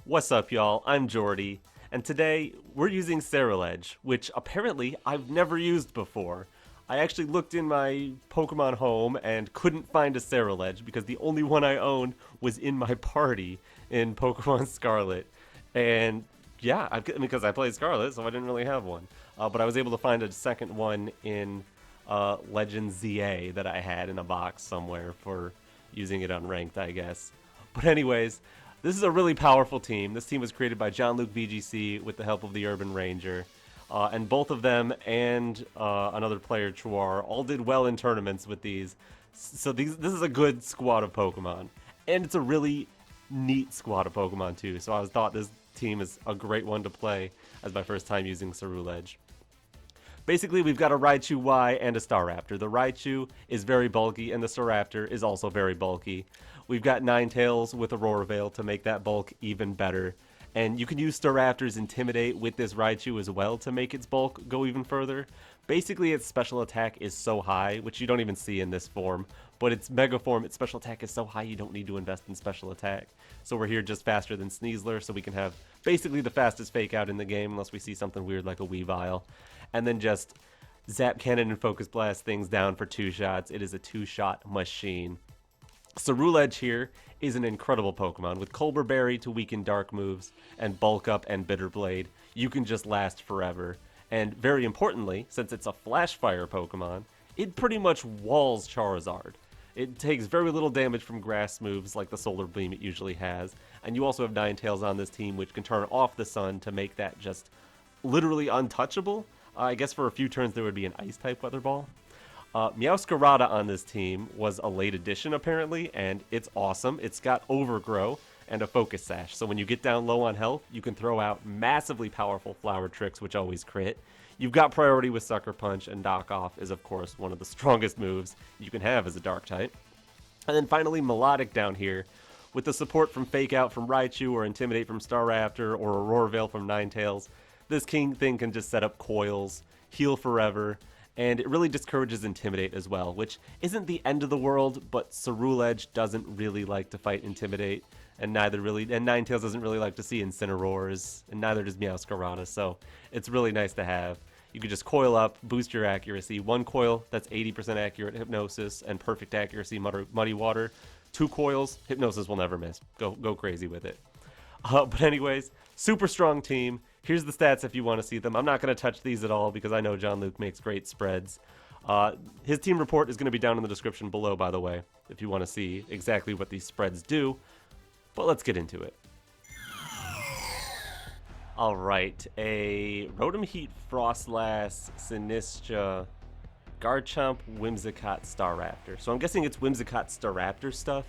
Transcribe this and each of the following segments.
What's up, y'all? I'm Jordy, and today we're using Ceruledge, which apparently I've never used before. I actually looked in my Pokemon home and couldn't find a Ceruledge because the only one I owned was in my party in Pokemon Scarlet. And yeah, because I played Scarlet, so I didn't really have one. But I was able to find a second one in Legend ZA that I had in a box somewhere for using it unranked, I guess. But anyways, this is a really powerful team. This team was created by John Luke VGC with the help of the Urban Ranger. And both of them and another player, Chuar, all did well in tournaments with these. So this is a good squad of Pokemon. And it's a really neat squad of Pokemon too. So I thought this team is a great one to play as my first time using Ceruledge. Basically, we've got a Raichu Y and a Staraptor. The Raichu is very bulky, and the Staraptor is also very bulky. We've got Ninetales with Aurora Veil to make that bulk even better. And you can use Staraptor's Intimidate with this Raichu as well to make its bulk go even further. Basically, its special attack is so high, which you don't even see in this form, but its Mega form, its special attack is so high you don't need to invest in special attack. So we're here just faster than Sneasler, so we can have basically the fastest Fake Out in the game unless we see something weird like a Weavile. And then just Zap Cannon and Focus Blast things down for 2 shots. It is a 2-shot machine. Ceruledge here is an incredible Pokemon. With Colbur Berry to weaken dark moves, and Bulk Up and Bitter Blade, you can just last forever. And very importantly, since it's a Flash Fire Pokemon, it pretty much walls Charizard. It takes very little damage from grass moves like the Solar Beam it usually has, and you also have Ninetales on this team which can turn off the sun to make that just literally untouchable. I guess for a few turns there would be an Ice-type Weather Ball. Meowscarada on this team was a late addition apparently, and it's awesome. It's got Overgrow and a Focus Sash, so when you get down low on health, you can throw out massively powerful flower tricks, which always crit. You've got priority with Sucker Punch, and Knock Off is of course one of the strongest moves you can have as a Dark type. And then finally Milotic down here, with the support from Fake Out from Raichu, or Intimidate from Staraptor, or Aurora Veil from Ninetales. This thing can just set up coils, heal forever, and it really discourages Intimidate as well, which isn't the end of the world, but Ceruledge doesn't really like to fight Intimidate, and Ninetales doesn't really like to see Incineroars, and neither does Meowscarada, so it's really nice to have. You can just coil up, boost your accuracy. 1 coil, that's 80% accurate Hypnosis, and perfect accuracy Muddy Water. 2 coils, Hypnosis will never miss. Go crazy with it. But anyways, super strong team. Here's the stats if you want to see them. I'm not going to touch these at all because I know John Luke makes great spreads. His team report is going to be down in the description below, by the way, if you want to see exactly what these spreads do. But let's get into it. Alright, a Rotom Heat, Frostlass, Sinistra, Garchomp, Whimsicott, Staraptor. So I'm guessing it's Whimsicott Staraptor stuff,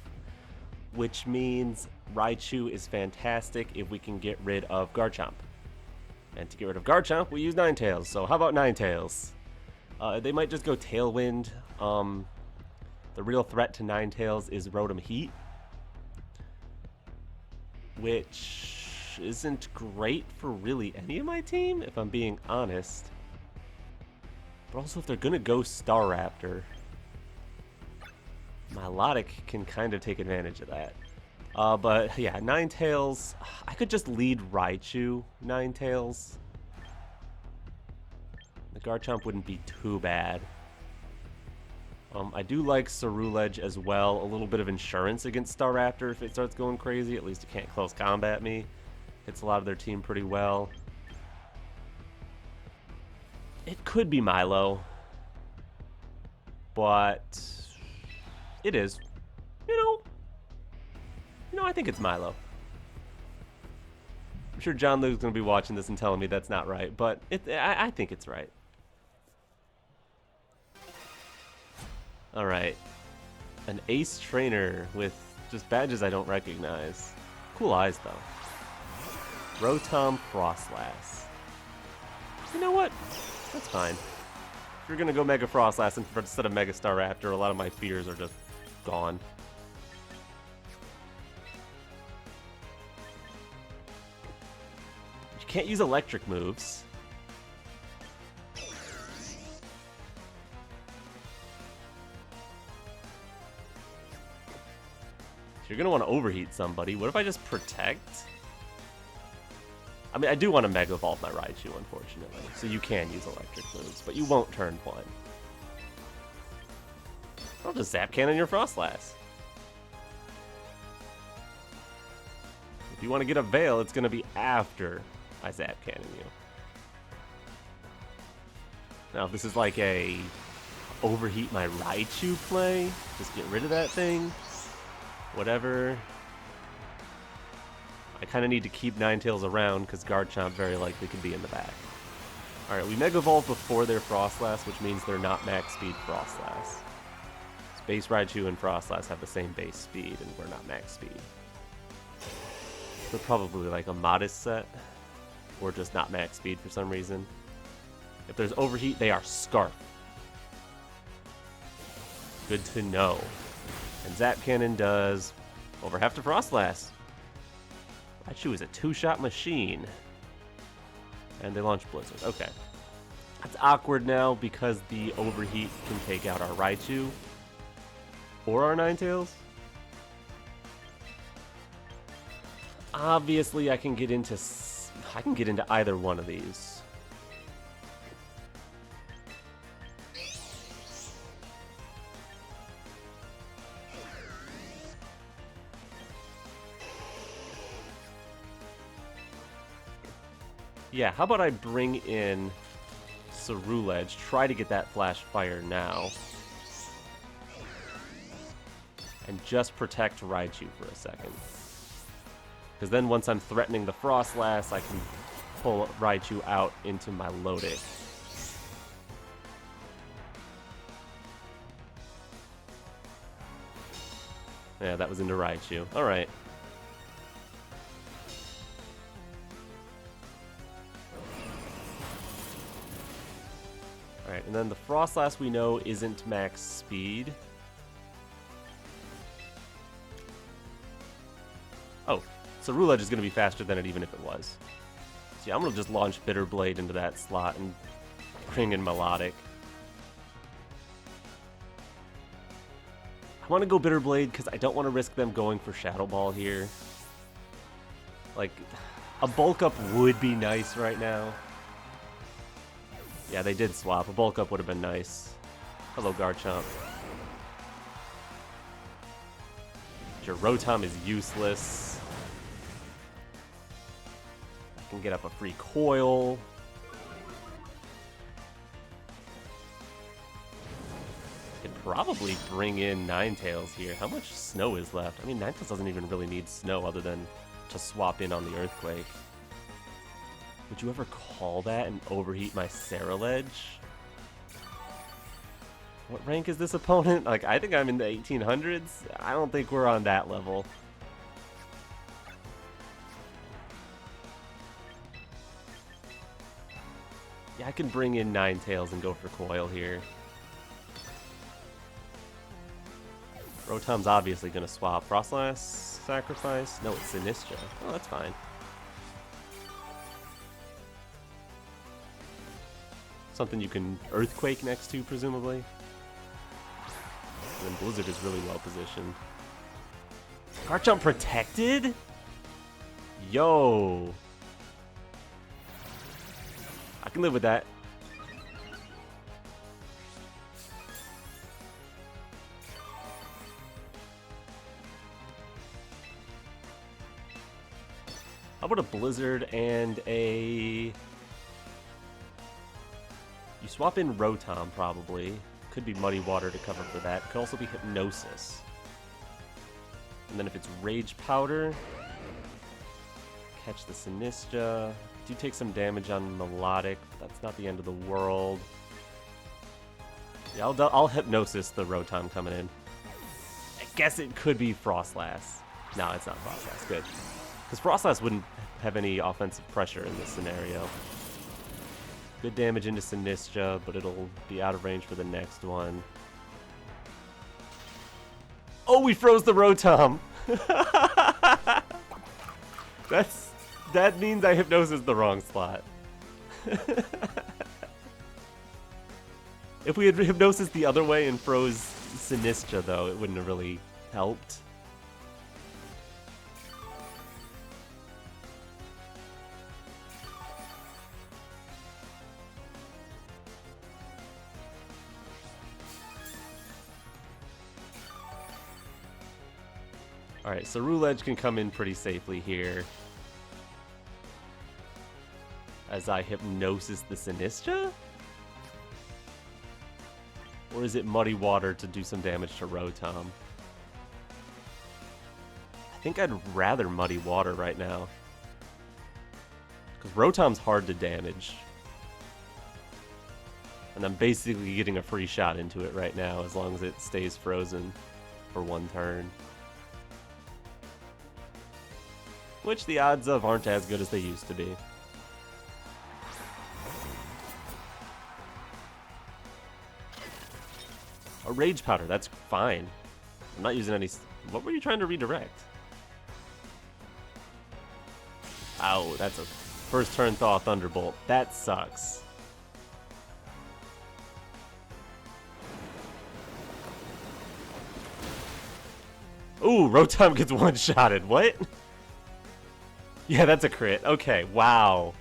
which means Raichu is fantastic if we can get rid of Garchomp. And to get rid of Garchomp, we use Ninetales. So how about Ninetales? They might just go Tailwind. The real threat to Ninetales is Rotom Heat, which isn't great for really any of my team, if I'm being honest. But also, if they're gonna go Staraptor, Milotic can kind of take advantage of that. But yeah, Ninetales, I could just lead Raichu Ninetales. The Garchomp wouldn't be too bad. I do like Ceruledge as well. A little bit of insurance against Staraptor if it starts going crazy. At least it can't close combat me. Hits a lot of their team pretty well. It could be Milo, but it is. I think it's Milo. I'm sure John Luke's going to be watching this and telling me that's not right, but I think it's right. Alright. An ace trainer with just badges I don't recognize. Cool eyes, though. Rotom Frostlass. You know what? That's fine. If you're going to go Mega Frostlass instead of Mega Staraptor, a lot of my fears are just gone. Can't use electric moves. You're going to want to overheat somebody. What if I just protect? I mean, I do want to Mega Evolve my Raichu, unfortunately, so you can use electric moves, but you won't turn 1. I'll just Zap Cannon your Frostlass. If you want to get a Veil, it's going to be after I Zap Cannon you. Now, if this is like a overheat my Raichu play, just get rid of that thing, whatever. I kind of need to keep Ninetales around because Garchomp very likely could be in the back. Alright, we Mega Evolve before their Frostlass, which means they're not max speed Frostlass. Base Raichu and Frostlass have the same base speed, and we're not max speed. They're probably like a modest set, or just not max speed for some reason. If there's overheat, they are Scarf. Good to know. And Zap Cannon does over half to Frostlass. Raichu is a 2-shot machine. And they launch Blizzard. Okay. That's awkward now because the overheat can take out our Raichu. Or our Ninetales. Obviously, I can get into either one of these. Yeah, how about I bring in Ceruledge, try to get that Flash Fire now. And just protect Raichu for a second. Because then once I'm threatening the Frostlass, I can pull Raichu out into my Milotic. Yeah, that was into Raichu. Alright. Alright, and then the Frostlass we know isn't max speed. Oh, Ceruledge is going to be faster than it even if it was. So yeah, I'm going to just launch Bitter Blade into that slot and bring in Milotic. I want to go Bitter Blade because I don't want to risk them going for Shadow Ball here. Like, a Bulk Up would be nice right now. Yeah, they did swap. A Bulk Up would have been nice. Hello, Garchomp. Your Rotom is useless. I can get up a free Coil. I could probably bring in Ninetales here. How much snow is left? I mean, Ninetales doesn't even really need snow other than to swap in on the Earthquake. Would you ever call that and overheat my Ceruledge? What rank is this opponent? Like, I think I'm in the 1800s. I don't think we're on that level. Yeah, I can bring in Ninetales and go for Coil here. Rotom's obviously going to swap. Frostlass, Sacrifice? No, it's Sinistra. Oh, that's fine. Something you can Earthquake next to, presumably. And then Blizzard is really well positioned. Garchomp protected? Yo! I can live with that. How about a Blizzard and a... You swap in Rotom, probably. Could be Muddy Water to cover for that. Could also be Hypnosis. And then if it's Rage Powder, catch the Sinistra. Do take some damage on Milotic, but that's not the end of the world. Yeah, I'll Hypnosis the Rotom coming in. I guess it could be Frostlass. No, it's not Frostlass. Good. Because Frostlass wouldn't have any offensive pressure in this scenario. Good damage into Sinistra, but it'll be out of range for the next one. Oh, we froze the Rotom! That means I Hypnosis the wrong slot. If we had Hypnosis the other way and froze Sinistra, though, it wouldn't have really helped. Alright, so Ceruledge can come in pretty safely here. As I Hypnosis the Sinistra? Or is it Muddy Water to do some damage to Rotom? I think I'd rather Muddy Water right now. Because Rotom's hard to damage. And I'm basically getting a free shot into it right now as long as it stays frozen for one turn. Which the odds of aren't as good as they used to be. A Rage Powder, that's fine. I'm not using any... What were you trying to redirect? Ow, that's a first turn Thaw Thunderbolt. That sucks. Ooh, Rotom gets one-shotted. What? Yeah, that's a crit. Okay, wow.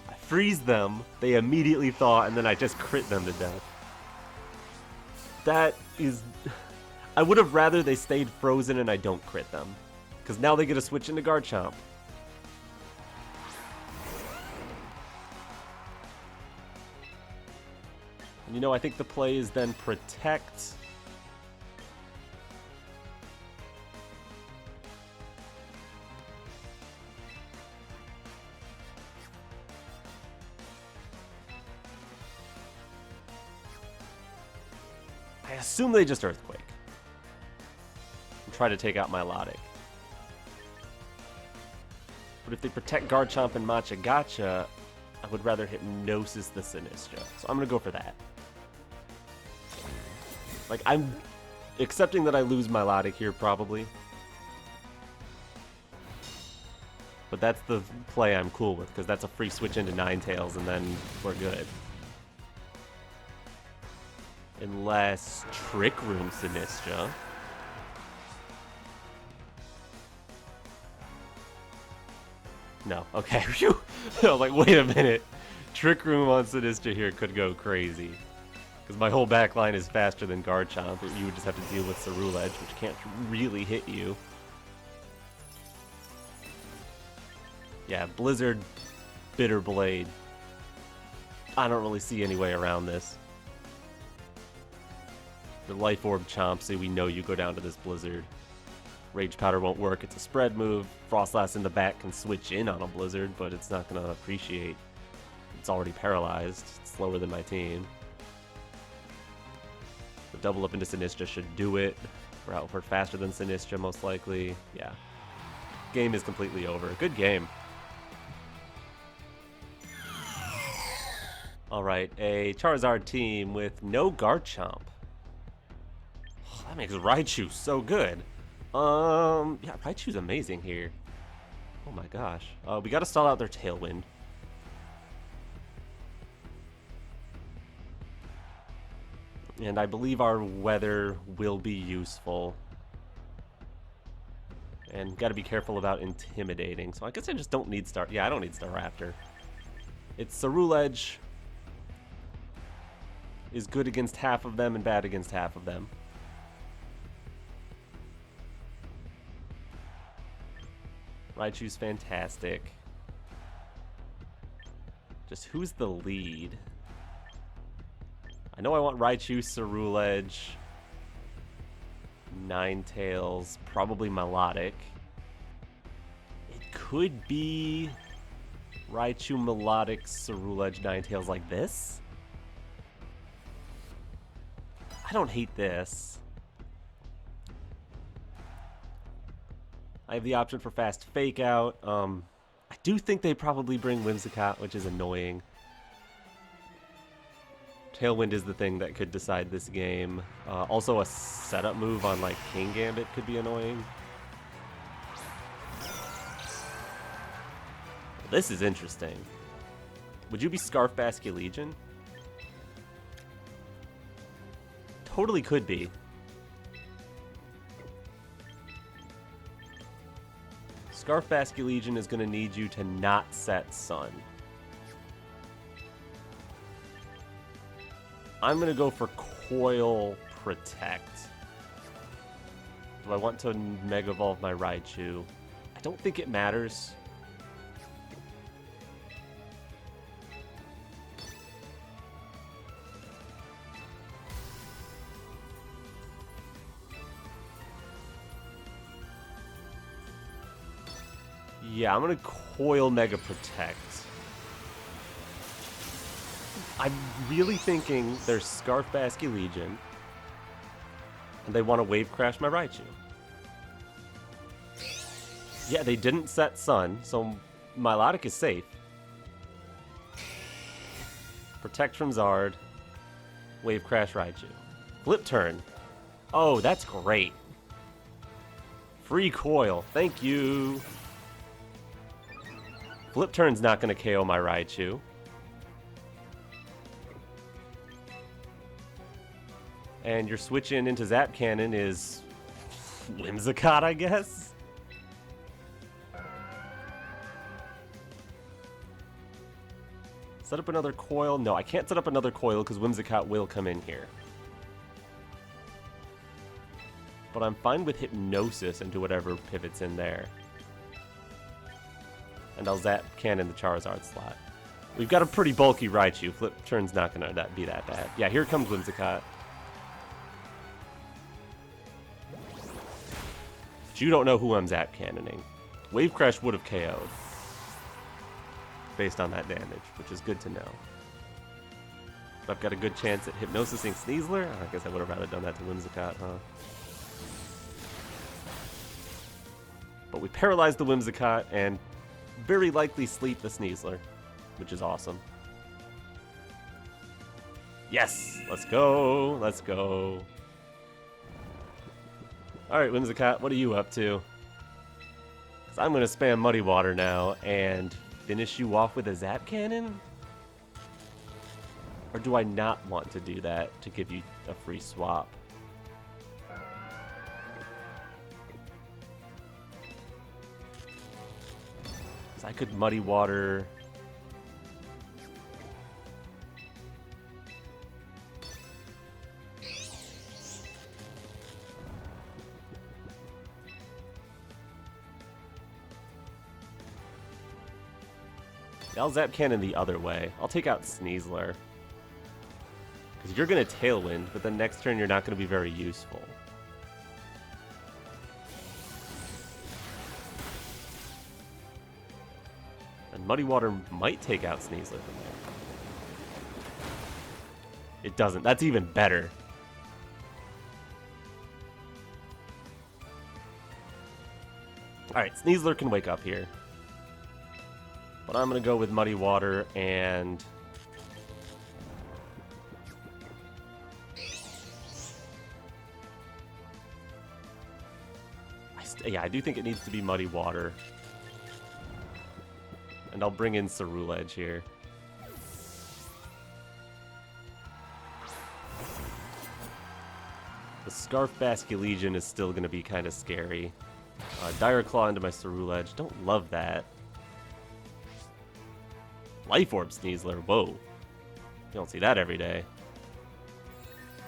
I freeze them, they immediately thaw, and then I just crit them to death. That is... I would have rather they stayed frozen and I don't crit them. Because now they get to switch into Garchomp. And you know, I think the play is then Protect. I assume they just Earthquake. And try to take out Milotic. But if they protect Garchomp and Machagacha, I would rather Hypnosis the Sinistra. So I'm going to go for that. Like, I'm accepting that I lose Milotic here, probably. But that's the play I'm cool with, because that's a free switch into Ninetales, and then we're good. Unless Trick Room Sinistra. No, okay. Phew. I was like, wait a minute. Trick Room on Sinistra here could go crazy. Because my whole back line is faster than Garchomp. You would just have to deal with Ceruledge, which can't really hit you. Yeah, Blizzard, Bitter Blade. I don't really see any way around this. The Life Orb Chompsy, we know you go down to this Blizzard. Rage Powder won't work, it's a spread move. Frostlass in the back can switch in on a Blizzard, but it's not going to appreciate. It's already paralyzed. It's slower than my team. The double up into Sinistra should do it. We're out for faster than Sinistra, most likely. Yeah. Game is completely over. Good game. Alright, a Charizard team with no Garchomp. Oh, that makes Raichu so good. Yeah, Raichu's amazing here. Oh my gosh. We gotta stall out their Tailwind. And I believe our weather will be useful. And gotta be careful about intimidating. So I guess I just don't need Yeah, I don't need Staraptor. It's Ceruledge is good against half of them and bad against half of them. Raichu's fantastic. Just who's the lead? I know I want Raichu, Ceruledge, Ninetales, probably Milotic. It could be Raichu, Milotic, Ceruledge, Ninetales like this. I don't hate this. I have the option for fast fake out. I do think they probably bring Whimsicott, which is annoying. Tailwind is the thing that could decide this game. Also, a setup move on like King Gambit could be annoying. This is interesting. Would you be Scarf Basculegion? Totally could be. Scarf Basculegion is going to need you to not set Sun. I'm going to go for Coil Protect. Do I want to Mega Evolve my Raichu? I don't think it matters. Yeah, I'm gonna Coil Mega Protect. I'm really thinking there's Scarf Basculegion, and they want to Wave Crash my Raichu. Yeah, they didn't set Sun, so Milotic is safe. Protect from Zard. Wave Crash Raichu. Flip turn. Oh, that's great. Free Coil. Thank you. Flip turn's not going to KO my Raichu. And your switch in into Zap Cannon is Whimsicott, I guess? Set up another Coil? No, I can't set up another Coil because Whimsicott will come in here. But I'm fine with Hypnosis and do whatever pivots in there. And I'll Zap Cannon the Charizard slot. We've got a pretty bulky Raichu. Flip turn's not going to be that bad. Yeah, here comes Whimsicott. But you don't know who I'm Zap Cannoning. Wave Crash would have KO'd. Based on that damage, which is good to know. But I've got a good chance at Hypnosising Sneasler. I guess I would have rather done that to Whimsicott, huh? But we paralyzed the Whimsicott and very likely sleep the Sneasler, which is awesome. Yes! Let's go! Let's go! Alright, Whimsicott, what are you up to? 'Cause I'm going to spam Muddy Water now and finish you off with a Zap Cannon? Or do I not want to do that to give you a free swap? I could Muddy Water. I'll Zap Cannon the other way. I'll take out Sneasler. Because you're going to Tailwind, but then next turn you're not going to be very useful. And Muddy Water might take out Sneasler from there. It doesn't. That's even better. Alright, Sneasler can wake up here. But I'm going to go with Muddy Water and... yeah, I do think it needs to be Muddy Water. And I'll bring in Ceruledge here. The Scarf Basculegion is still going to be kind of scary. Dire Claw into my Ceruledge. Don't love that. Life Orb Sneasler. Whoa. You don't see that every day.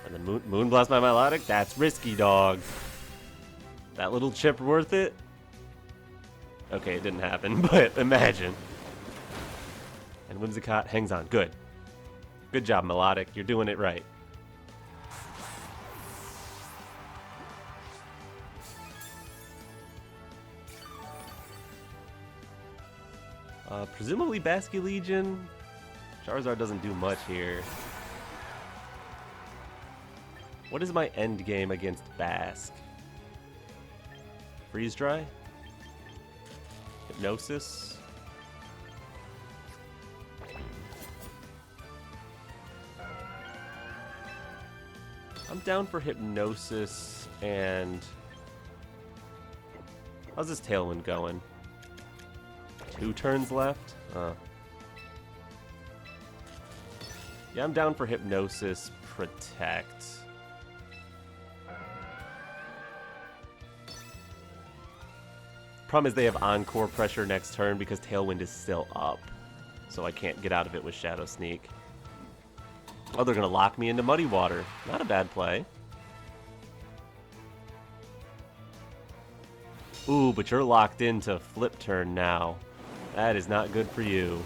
And then Moonblast my Milotic? That's risky, dog. That little chip worth it? Okay, it didn't happen, but imagine. And Whimsicott hangs on. Good. Good job, Milotic. You're doing it right. Presumably Basculegion. Charizard doesn't do much here. What is my end game against Basque? Freeze Dry? Hypnosis? I'm down for Hypnosis and... how's this Tailwind going? 2 turns left? Yeah, I'm down for Hypnosis, Protect. Problem is they have Encore Pressure next turn because Tailwind is still up. So I can't get out of it with Shadow Sneak. Oh, they're going to lock me into Muddy Water. Not a bad play. Ooh, but you're locked into flip turn now. That is not good for you.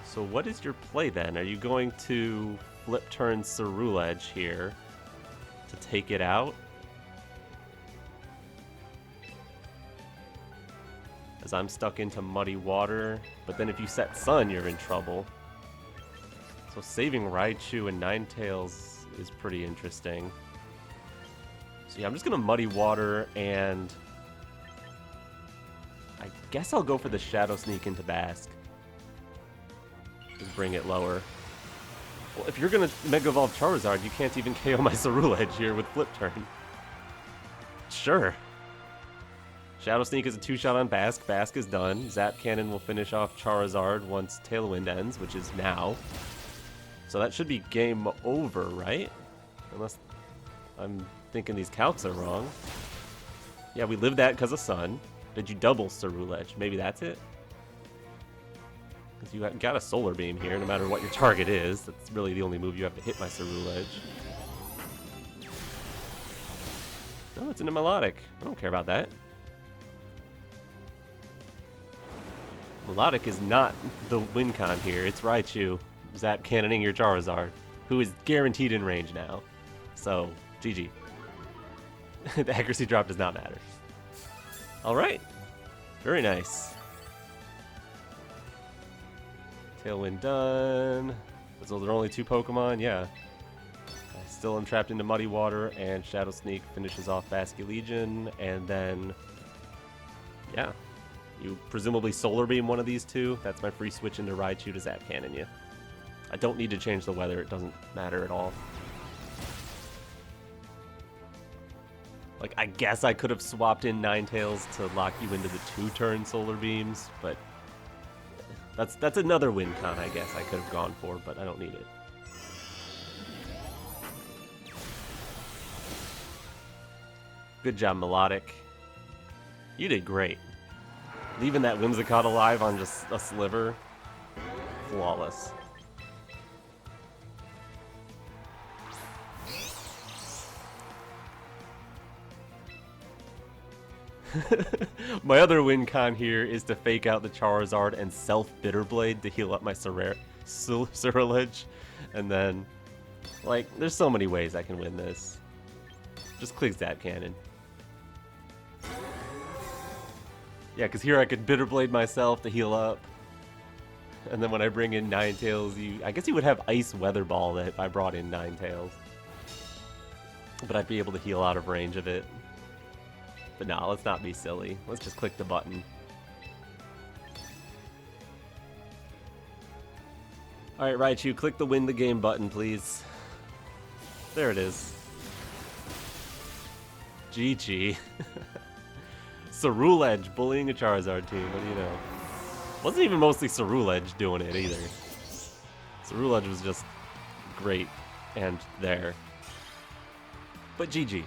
So what is your play then? Are you going to flip turn Ceruledge here to take it out? As I'm stuck into Muddy Water, but then if you set Sun, you're in trouble. So saving Raichu and Ninetales is pretty interesting. So yeah, I'm just gonna Muddy Water, and I guess I'll go for the Shadow Sneak into Basque. Just bring it lower. Well, if you're gonna Mega Evolve Charizard, you can't even KO my Ceruledge here with Flip Turn. Sure. Shadow Sneak is a 2-shot on Basque. Basque is done. Zap Cannon will finish off Charizard once Tailwind ends, which is now. So that should be game over, right? Unless I'm thinking these calcs are wrong. Yeah, we lived that because of Sun. Did you double Ceruledge? Maybe that's it? Because you got a Solar Beam here, no matter what your target is. That's really the only move you have to hit my Ceruledge. Oh, it's into Milotic. I don't care about that. Milotic is not the win con here. It's Raichu Zap Cannoning your Charizard, who is guaranteed in range now. So, GG. The accuracy drop does not matter. Alright. Very nice. Tailwind done. So there are only 2 Pokemon? Yeah. I still am trapped into Muddy Water, and Shadow Sneak finishes off Basculegion, and then... yeah. You presumably Solar Beam one of these 2. That's my free switch into Raichu to Zap Cannon you. I don't need to change the weather. It doesn't matter at all. Like, I guess I could have swapped in Ninetales to lock you into the 2-turn Solar Beams, but... That's another win con, I guess I could have gone for, but I don't need it. Good job, Milotic. You did great. Leaving that Whimsicott alive on just a sliver. Flawless. My other win con here is to fake out the Charizard and self Bitter Blade to heal up my Ceruledge. And then, like, there's so many ways I can win this. Just click Zap Cannon. Yeah, because here I could Bitter Blade myself to heal up. And then when I bring in Ninetales, I guess you would have Ice Weather Ball that if I brought in Ninetales. But I'd be able to heal out of range of it. But no, let's not be silly. Let's just click the button. Alright, Raichu, click the win the game button, please. There it is. GG. Ceruledge bullying a Charizard team, what do you know? Wasn't even mostly Ceruledge doing it either. Ceruledge was just great and there. But GG.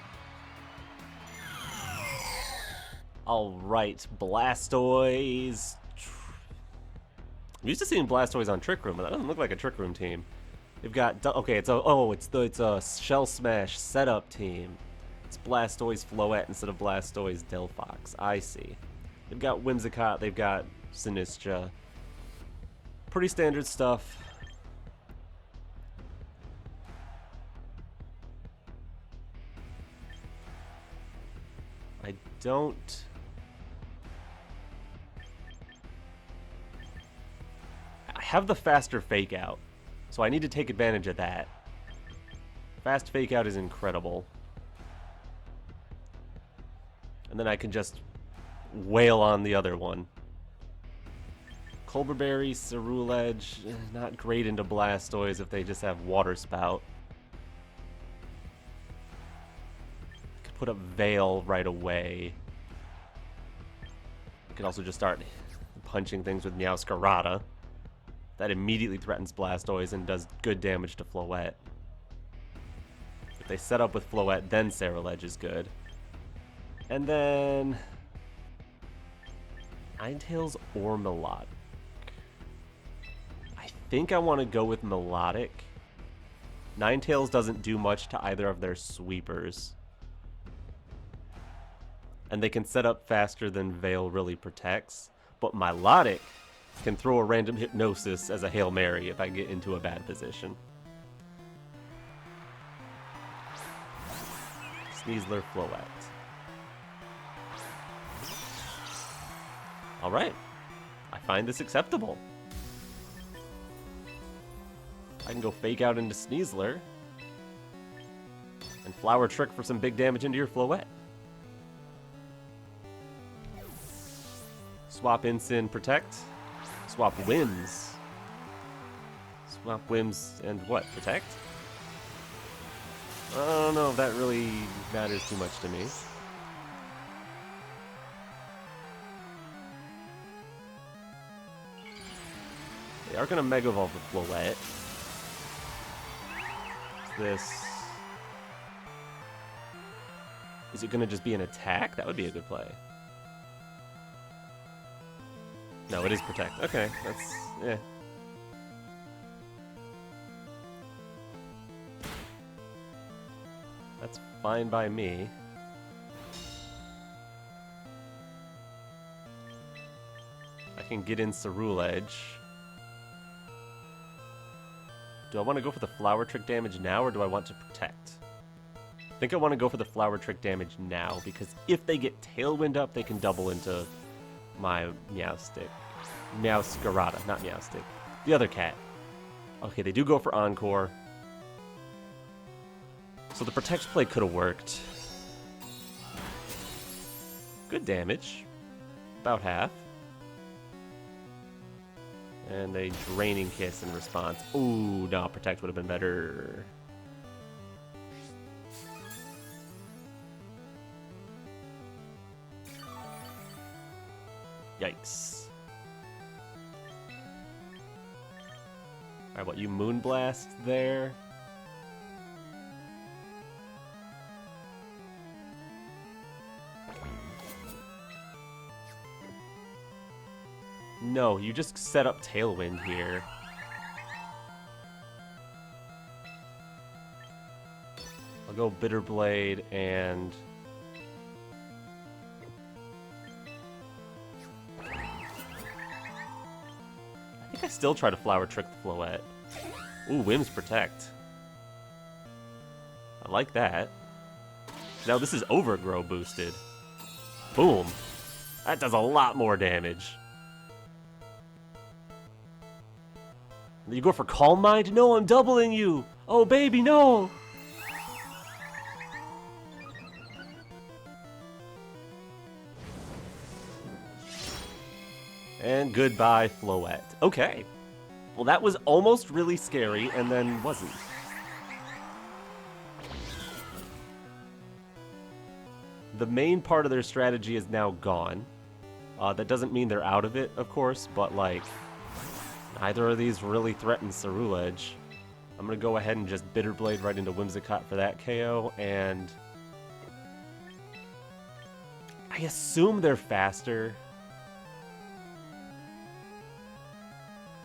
Alright, Blastoise. I'm used to seeing Blastoise on Trick Room, but that doesn't look like a Trick Room team. They've got, okay, it's a Shell Smash setup team. It's Blastoise Floette instead of Blastoise Delphox. I see. They've got Whimsicott, they've got Sinistra. Pretty standard stuff. I don't... I have the faster Fake Out, so I need to take advantage of that. Fast Fake Out is incredible. And then I can just wail on the other one. Colbur Berry, Ceruledge, not great into Blastoise if they just have Water Spout. Could put up Veil right away. I could also just start punching things with Meowscarada. That immediately threatens Blastoise and does good damage to Floette. They set up with Floette, then Ceruledge is good. And then Ninetales or Milotic. I think I want to go with Milotic. Ninetales doesn't do much to either of their sweepers. And they can set up faster than Veil really protects. But Milotic can throw a random Hypnosis as a Hail Mary if I get into a bad position. Sneasler, Floette. Alright. I find this acceptable. I can go Fake Out into Sneasler. And Flower Trick for some big damage into your Floette. Swap Incin, Protect. Swap Whims. Swap Whims and what? Protect? I don't know if that really matters too much to me. They are going to Mega Evolve the Floette. This... Is it going to just be an attack? That would be a good play. No, it is Protect. Okay, that's... yeah. That's fine by me. I can get in Ceruledge. Do I want to go for the Flower Trick damage now, or do I want to Protect? I think I want to go for the Flower Trick damage now, because if they get Tailwind up, they can double into my Meowscarada, not Meowstick. The other cat. Okay, they do go for Encore. So the Protect play could have worked. Good damage. About half. And a Draining Kiss in response. Ooh, no, Protect would have been better. Yikes. Alright, what, you Moonblast there? No, you just set up Tailwind here. I'll go Bitter Blade and... I think I still try to Flower Trick the Floette. Ooh, Whims Protect. I like that. Now this is Overgrow boosted. Boom. That does a lot more damage. You go for Calm Mind? No, I'm doubling you! Oh, baby, no! And goodbye, Floette. Okay. Well, that was almost really scary, and then wasn't. The main part of their strategy is now gone. That doesn't mean they're out of it, of course, but, like... Neither of these really threaten Ceruledge. I'm going to go ahead and just Bitter Blade right into Whimsicott for that KO, and... I assume they're faster.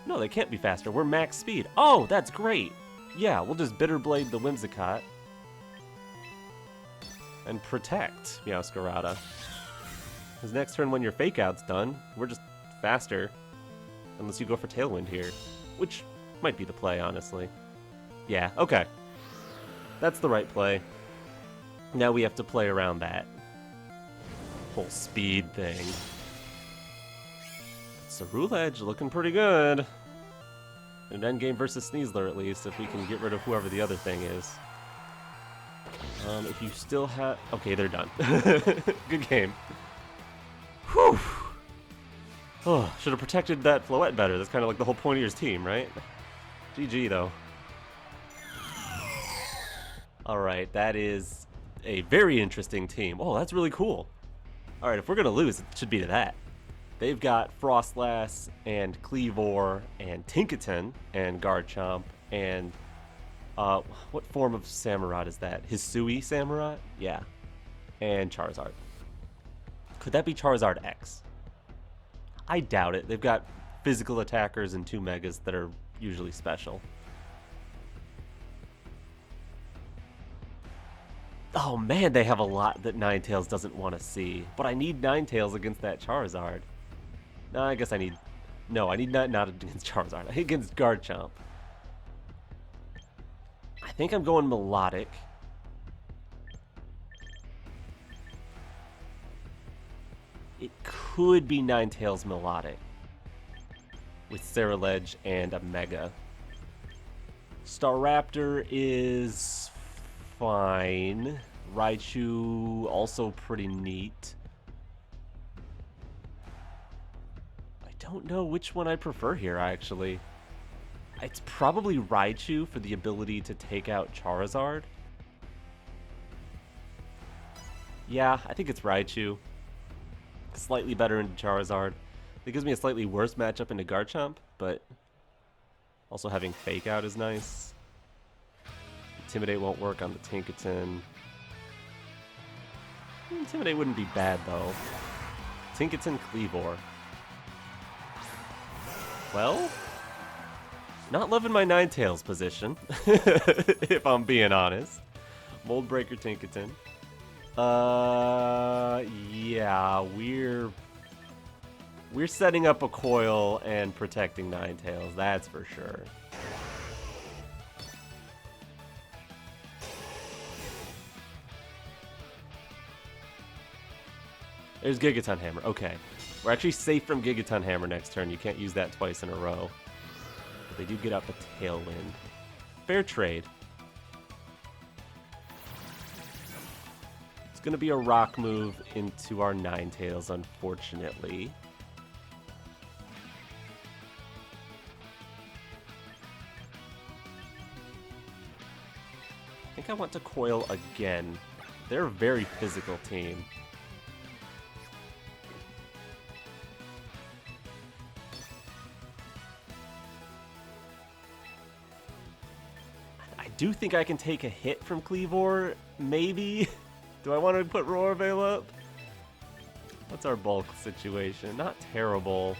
No, they can't be faster. We're max speed. Oh, that's great! Yeah, we'll just Bitter Blade the Whimsicott. And Protect Meowscarada. Because next turn when your Fake Out's done, we're just faster. Unless you go for Tailwind here. Which might be the play, honestly. Yeah, okay. That's the right play. Now we have to play around that whole speed thing. Ceruledge looking pretty good. An endgame versus Sneasler, at least, if we can get rid of whoever the other thing is. If you still have... Okay, they're done. Good game. Whew! Oh, should have protected that Floette better. That's kind of like the whole point of your team, right? GG, though. Alright, that is a very interesting team. Oh, that's really cool. Alright, if we're going to lose, it should be to that. They've got Frostlass and Cleavor and Tinkaton and Garchomp and What form of Samurott is that? Hisui Samurott? Yeah. And Charizard. Could that be Charizard X? I doubt it. They've got physical attackers and 2 Megas that are usually special. Oh man, they have a lot that Ninetales doesn't want to see. But I need Ninetales against that Charizard. No, I guess I need... No, I need not against Charizard. I need against Garchomp. I think I'm going Milotic. It could be Ninetales Milotic. With Ceruledge and a Mega. Staraptor is fine. Raichu, also pretty neat. I don't know which one I prefer here, actually. It's probably Raichu for the ability to take out Charizard. Yeah, I think it's Raichu. Slightly better into Charizard. It gives me a slightly worse matchup into Garchomp, but also having Fake Out is nice. Intimidate won't work on the Tinkaton. Intimidate wouldn't be bad, though. Tinkaton Kleavor. Well, not loving my Ninetales position, if I'm being honest. Mold Breaker Tinkaton. Yeah, we're setting up a Coil and protecting Ninetales, that's for sure. There's Gigaton Hammer. Okay. We're actually safe from Gigaton Hammer next turn. You can't use that twice in a row. But they do get up a Tailwind. Fair trade. It's going to be a Rock move into our Ninetales, unfortunately. I think I want to Coil again. They're a very physical team. I do think I can take a hit from Kleavor, maybe. Do I want to put Aurora Veil up? What's our bulk situation? Not terrible.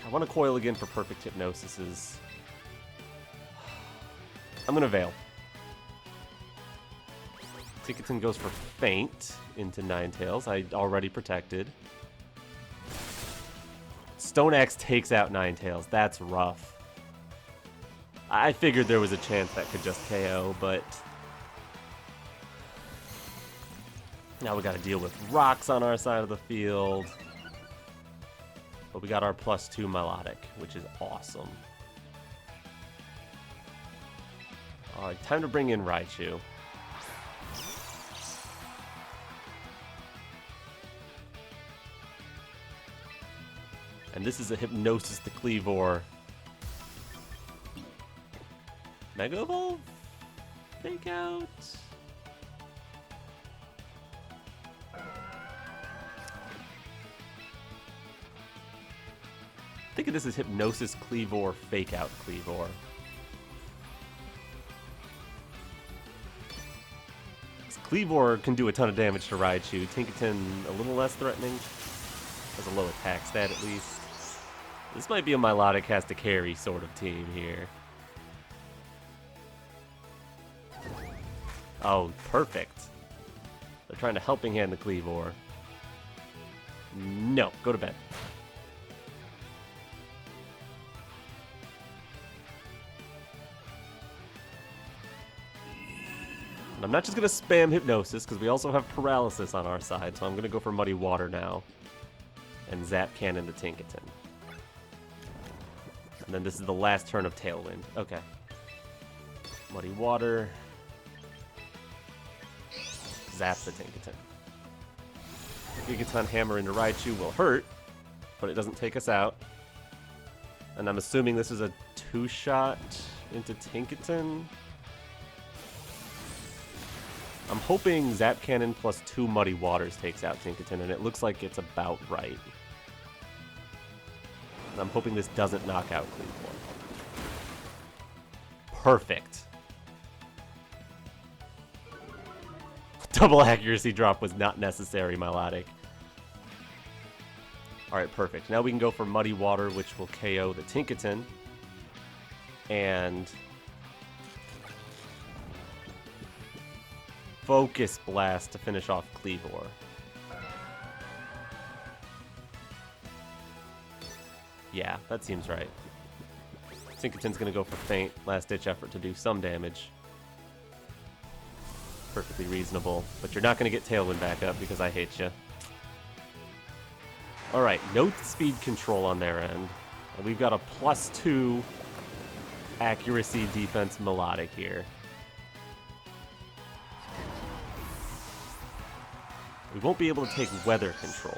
I want to Coil again for perfect Hypnosises. I'm going to Veil. Tinkaton goes for Faint into Ninetales. I already protected. Stone Axe takes out Ninetales. That's rough. I figured there was a chance that could just KO, but now we got to deal with rocks on our side of the field. But we got our +2 Milotic, which is awesome. Alright, time to bring in Raichu. And this is a Hypnosis to Kleavor. Mega Evolve? Fake Out? I think this is Hypnosis Kleavor, Fake Out Kleavor. Kleavor can do a ton of damage to Raichu. Tinkaton a little less threatening. Has a low attack stat at least. This might be a Milotic has to carry sort of team here. Oh, perfect. They're trying to helping hand the Kleavor. No, go to bed. And I'm not just going to spam Hypnosis, because we also have Paralysis on our side, so I'm going to go for Muddy Water now. And Zap Cannon the Tinkaton. And then this is the last turn of Tailwind. Okay. Muddy Water. Zap the Tinkaton. Gigaton Hammer into Raichu will hurt, but it doesn't take us out. And I'm assuming this is a 2-shot into Tinkaton. I'm hoping Zap Cannon +2 Muddy Waters takes out Tinkaton, and it looks like it's about right. And I'm hoping this doesn't knock out Kleavor. Perfect. Double accuracy drop was not necessary, Milotic. Alright, perfect. Now we can go for Muddy Water, which will KO the Tinkaton. And Focus Blast to finish off Kleavor. Yeah, that seems right. Tinkaton's gonna go for Faint, last-ditch effort to do some damage. Perfectly reasonable, but you're not gonna get Tailwind back up because I hate you. Alright, no speed control on their end. And we've got a +2 accuracy defense Milotic here. We won't be able to take weather control,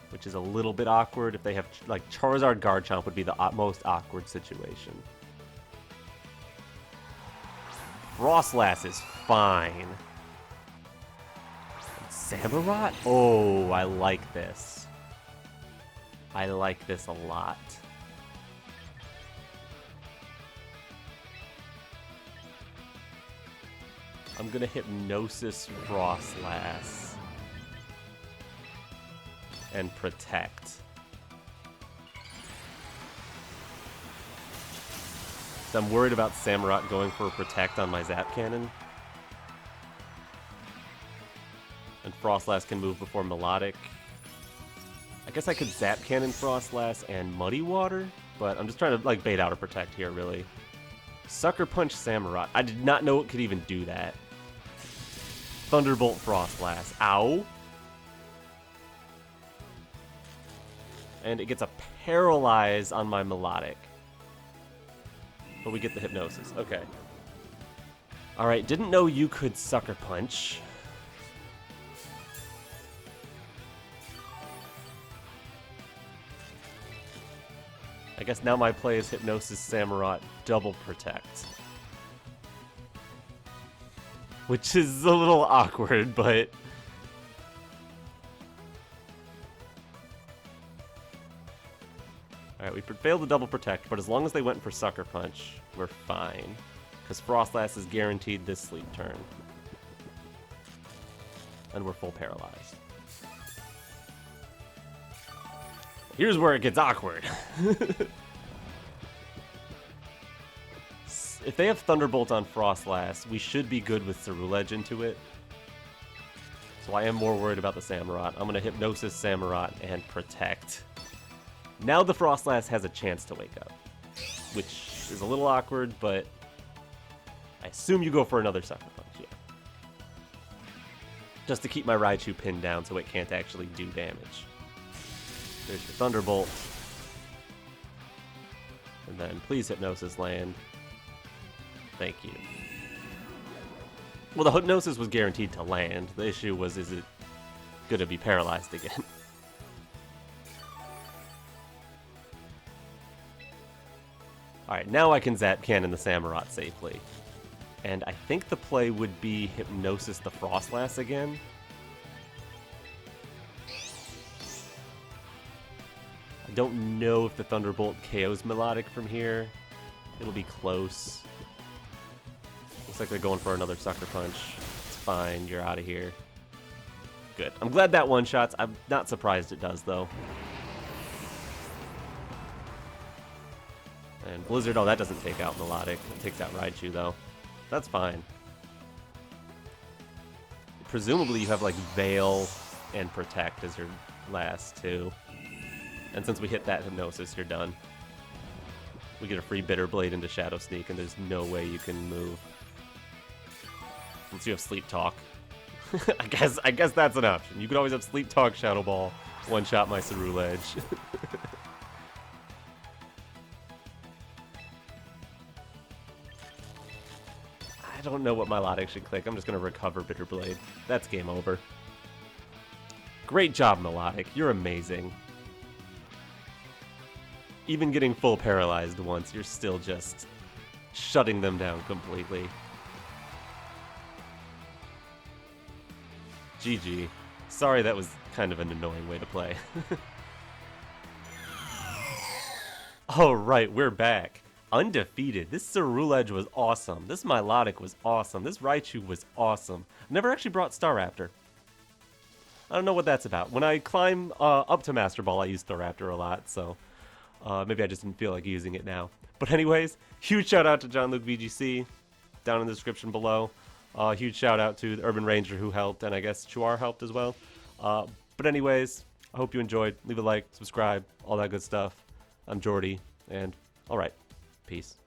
which is a little bit awkward. If they have, like, Charizard Garchomp would be the most awkward situation. Frostlass is fine. Samurott? Oh, I like this. I like this a lot. I'm gonna Hypnosis Frostlass and Protect. So I'm worried about Samurott going for a Protect on my Zap Cannon. And Frostlass can move before Milotic. I guess I could Zap Cannon Frostlass and Muddy Water, but I'm just trying to, like, bait out a Protect here, really. Sucker Punch Samurott. I did not know it could even do that. Thunderbolt Frostlass. Ow. And it gets a Paralyze on my Milotic. But we get the Hypnosis. Okay. Alright, didn't know you could Sucker Punch. I guess now my play is Hypnosis Samurott, double Protect. Which is a little awkward, but... Alright, we failed the double Protect, but as long as they went for Sucker Punch, we're fine. Because Frostlass is guaranteed this sleep turn. And we're full paralyzed. Here's where it gets awkward. If they have Thunderbolt on Frostlass, we should be good with Ceruledge into it. So I am more worried about the Samurott. I'm going to Hypnosis Samurott and Protect. Now the Frostlass has a chance to wake up, which is a little awkward, but I assume you go for another Sucker Punch, yeah. Just to keep my Raichu pinned down so it can't actually do damage. There's your Thunderbolt. And then please Hypnosis land. Thank you. Well, the Hypnosis was guaranteed to land. The issue was, is it going to be paralyzed again? Alright, now I can Zap Cannon the Samurott safely. And I think the play would be Hypnosis the Frostlass again. I don't know if the Thunderbolt KOs Milotic from here. It'll be close. Looks like they're going for another Sucker Punch. It's fine, you're out of here. Good. I'm glad that one-shots. I'm not surprised it does, though. And Blizzard, oh, that doesn't take out Milotic. It takes out Raichu, though. That's fine. Presumably you have, like, Veil and Protect as your last two. And since we hit that Hypnosis, you're done. We get a free Bitter Blade into Shadow Sneak, and there's no way you can move. Unless you have Sleep Talk. I guess that's an option. You could always have Sleep Talk, Shadow Ball, one-shot my Ceruledge. I don't know what Milotic should click. I'm just going to recover Bitter Blade. That's game over. Great job, Milotic. You're amazing. Even getting full paralyzed once, you're still just shutting them down completely. GG. Sorry, that was kind of an annoying way to play. Alright, we're back. Undefeated. This Ceruledge was awesome. This Milotic was awesome. This Raichu was awesome. Never actually brought Staraptor. I don't know what that's about. When I climb up to Master Ball, I use Staraptor a lot, so maybe I just didn't feel like using it now. But anyways, huge shout out to John Luke VGC down in the description below. Huge shout out to the Urban Ranger who helped, and I guess Chuar helped as well. But anyways, I hope you enjoyed. Leave a like, subscribe, all that good stuff. I'm Jordy, and alright, peace.